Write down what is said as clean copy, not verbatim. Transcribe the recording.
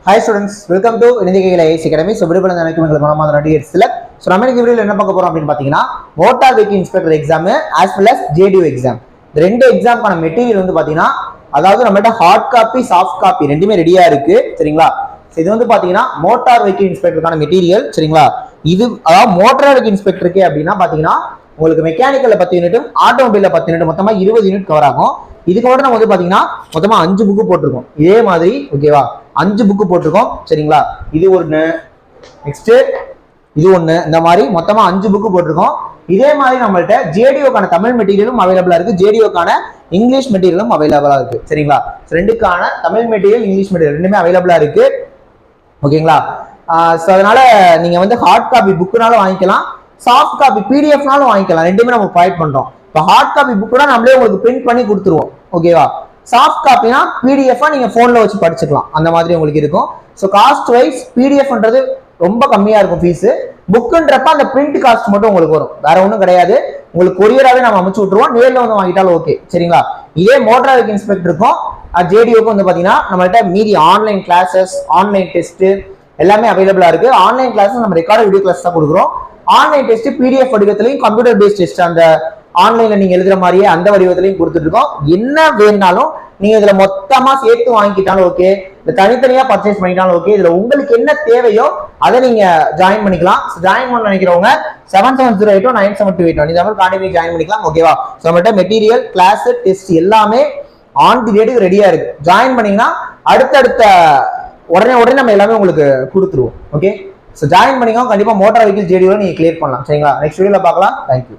Hi students, welcome to Indikala AIC Academy. So, we will select. So, we will motor vehicle inspector exam as well as JDO exam. The two exam material is hard copy, soft copy. Ready So, this is motor vehicle inspector material. This is motor vehicle inspector உங்களுக்கு மெக்கானிக்கல்ல 10 யூனிட்டும் ஆட்டோமொபைல்ல 10 unit மொத்தமா 20 unit cover ஆகும். இதுக்கு மட்டும் நம்ம வந்து பாத்தீங்கன்னா மொத்தமா 5 book போட்டுருக்கோம். இதே மாதிரி ஓகேவா 5 புக் போட்டுருக்கோம். சரிங்களா? இது ஒன்னு நெக்ஸ்ட் இது ஒன்னு இந்த மாதிரி மொத்தமா 5 புக் போட்டுருக்கோம். இதே மாதிரி நம்மள்ட்ட ஜேடிஓக்கான தமிழ் மெட்டீரியலும் அவைலபிளா இருக்கு. ஜேடிஓக்கான இங்கிலீஷ் மெட்டீரியலும் அவைலபிளா இருக்கு. சரிங்களா? ரெண்டுக்கான தமிழ் மெட்டீரியல் இங்கிலீஷ் மெட்டீரியல் ரெண்டுமே அவைலபிளா இருக்கு. ஓகேங்களா? சோ அதனால நீங்க வந்து ஹார்ட் காப்பி புக்னால வாங்கிக்கலாம். சாஃப்ட் காப்பி பிடிஎஃப்னாலும் வாங்கிக்கலாம். ரெண்டுமே நம்ம ப்ரொவைட் பண்றோம். இப்போ ஹார்ட் காப்பி புக்னா நம்மளே உங்களுக்கு பிரிண்ட் பண்ணி கொடுத்துருவோம். ஓகேவா? சாஃப்ட் காப்பினா பிடிஎஃப் நீங்க போன்ல வச்சு படிச்சுக்கலாம். அந்த மாதிரி உங்களுக்கு இருக்கும். ஸோ காஸ்ட் வைஸ் பிடிஎஃப்ன்றது ரொம்ப கம்மியா இருக்கும் ஃபீஸ். புக்குன்றப்ப அந்த பிரிண்ட் காஸ்ட் மட்டும் உங்களுக்கு வரும். வேற ஒன்றும் கிடையாது. உங்களுக்கு கொரியராகவே நம்ம அமைச்சு விட்டுருவோம். நேரில் வந்து வாங்கிட்டாலும் ஓகே. சரிங்களா? இதே மோட்டார் வெஹிக்கிள் இன்ஸ்பெக்டருக்கும் ஜேடிஓக்கும் வந்து பாத்தீங்கன்னா நம்மள்ட்ட மீதி ஆன்லைன் கிளாஸஸ் ஆன்லைன் டெஸ்ட் எல்லாமே அவைலபிளா இருக்கு. ஆன்லைன் கிளாஸஸ் நம்ம ரெக்கார்ட் வீடியோ கிளாஸ் தான் கொடுக்குறோம். ஆன்லைன் டெஸ்ட் பிடிஎஃப் வடிவத்திலையும் கம்ப்யூட்டர் பேஸ்ட் டெஸ்ட் அந்த ஆன்லைன்ல நீங்க எழுதுற மாதிரியே அந்த வடிவத்திலையும் கொடுத்துட்டு இருக்கோம். என்ன வேணாலும் நீங்க இதுல மொத்தமா சேர்த்து வாங்கிட்டாலும் ஓகே, இந்த தனித்தனியா பர்ச்சேஸ் பண்ணிட்டாலும் ஓகே. இதுல உங்களுக்கு என்ன தேவையோ அதை நீங்க ஜாயின் பண்ணிக்கலாம். ஜாயின் பண்ண நினைக்கிறவங்க 77089728 இந்த மாதிரி கான்டாக்ட் ஜாயின் பண்ணிக்கலாம். ஓகேவா? ஸோ நம்மகிட்ட மெட்டீரியல் கிளாஸ் டெஸ்ட் எல்லாமே ஆன் தி டேட்டுக்கு ரெடியா இருக்கு. ஜாயின் பண்ணீங்கன்னா அடுத்தடுத்த உடனே நம்ம எல்லாமே உங்களுக்கு கொடுத்துருவோம். ஓகே, ஸோ ஜாயின் பண்ணிக்கோங்க. கண்டிப்பா மோட்டார் வெஹிக்கிள் ஜேடிஓ நீங்க கிளியர் பண்ணலாம். சரிங்களா? நெக்ஸ்ட் வீடியோல பார்க்கலாம். தேங்க்யூ.